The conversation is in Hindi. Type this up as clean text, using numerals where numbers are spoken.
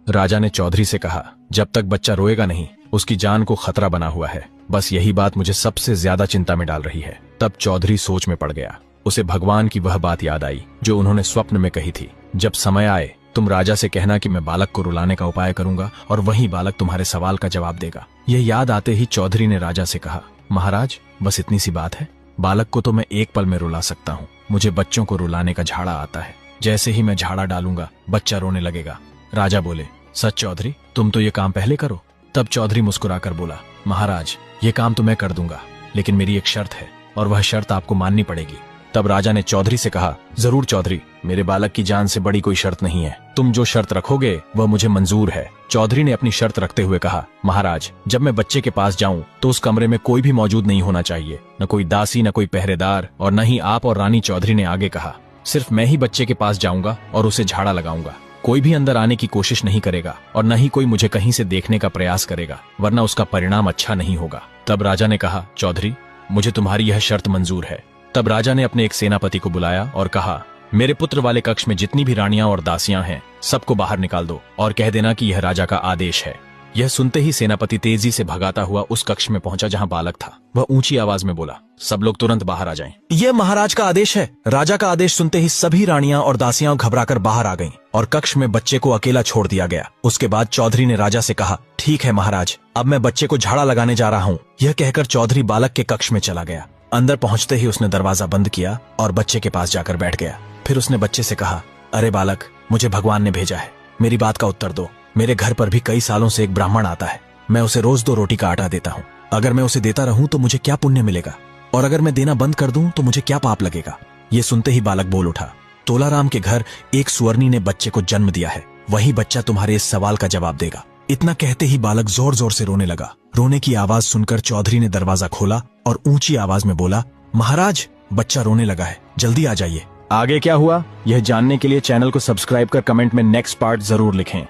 राजा ने चौधरी से कहा, जब तक बच्चा रोएगा नहीं उसकी जान को खतरा बना हुआ है। बस यही बात मुझे सबसे ज्यादा चिंता में डाल रही है। तब चौधरी सोच में पड़ गया। उसे भगवान की वह बात याद आई जो उन्होंने स्वप्न में कही थी, जब समय आए तुम राजा से कहना कि मैं बालक को रुलाने का उपाय करूंगा और वही बालक तुम्हारे सवाल का जवाब देगा। यह याद आते ही चौधरी ने राजा से कहा, महाराज बस इतनी सी बात है, बालक को तो मैं एक पल में रुला सकता हूँ। मुझे बच्चों को रुलाने का झाड़ा आता है। जैसे ही मैं झाड़ा डालूंगा बच्चा रोने लगेगा। राजा बोले, सच चौधरी, तुम तो ये काम पहले करो। तब चौधरी मुस्कुराकर बोला, महाराज ये काम तो मैं कर दूंगा, लेकिन मेरी एक शर्त है और वह शर्त आपको माननी पड़ेगी। तब राजा ने चौधरी से कहा, जरूर चौधरी, मेरे बालक की जान से बड़ी कोई शर्त नहीं है। तुम जो शर्त रखोगे वह मुझे मंजूर है। चौधरी ने अपनी शर्त रखते हुए कहा, महाराज जब मैं बच्चे के पास जाऊं तो उस कमरे में कोई भी मौजूद नहीं होना चाहिए, न कोई दासी न कोई पहरेदार और न ही आप और रानी। चौधरी ने आगे कहा, सिर्फ मैं ही बच्चे के पास जाऊंगा और उसे झाड़ा लगाऊंगा। कोई भी अंदर आने की कोशिश नहीं करेगा और न ही कोई मुझे कहीं से देखने का प्रयास करेगा, वरना उसका परिणाम अच्छा नहीं होगा। तब राजा ने कहा, चौधरी मुझे तुम्हारी यह शर्त मंजूर है। तब राजा ने अपने एक सेनापति को बुलाया और कहा, मेरे पुत्र वाले कक्ष में जितनी भी रानियां और दासियां हैं सबको बाहर निकाल दो और कह देना कि यह राजा का आदेश है। यह सुनते ही सेनापति तेजी से भगाता हुआ उस कक्ष में पहुंचा जहां बालक था। वह ऊंची आवाज में बोला, सब लोग तुरंत बाहर आ जाएं। यह महाराज का आदेश है। राजा का आदेश सुनते ही सभी रानियां और दासियां घबराकर बाहर आ गईं और कक्ष में बच्चे को अकेला छोड़ दिया गया। उसके बाद चौधरी ने राजा से कहा, ठीक है महाराज, अब मैं बच्चे को झाड़ा लगाने जा रहा हूँ। यह कहकर चौधरी बालक के कक्ष में चला गया। अंदर पहुंचते ही उसने दरवाजा बंद किया और बच्चे के पास जाकर बैठ गया। फिर उसने बच्चे से कहा, अरे बालक, मुझे भगवान ने भेजा है, मेरी बात का उत्तर दो। मेरे घर पर भी कई सालों से एक ब्राह्मण आता है। मैं उसे रोज 2 रोटी का आटा देता हूँ। अगर मैं उसे देता रहूं तो मुझे क्या पुण्य मिलेगा, और अगर मैं देना बंद कर दूं तो मुझे क्या पाप लगेगा। ये सुनते ही बालक बोल उठा, तोलाराम के घर एक सुवर्णी ने बच्चे को जन्म दिया है, वही बच्चा तुम्हारे इस सवाल का जवाब देगा। इतना कहते ही बालक जोर जोर से रोने लगा। रोने की आवाज सुनकर चौधरी ने दरवाजा खोला और ऊंची आवाज में बोला, महाराज बच्चा रोने लगा है, जल्दी आ जाइए। आगे क्या हुआ यह जानने के लिए चैनल को सब्सक्राइब कर कमेंट में नेक्स्ट पार्ट जरूर लिखें।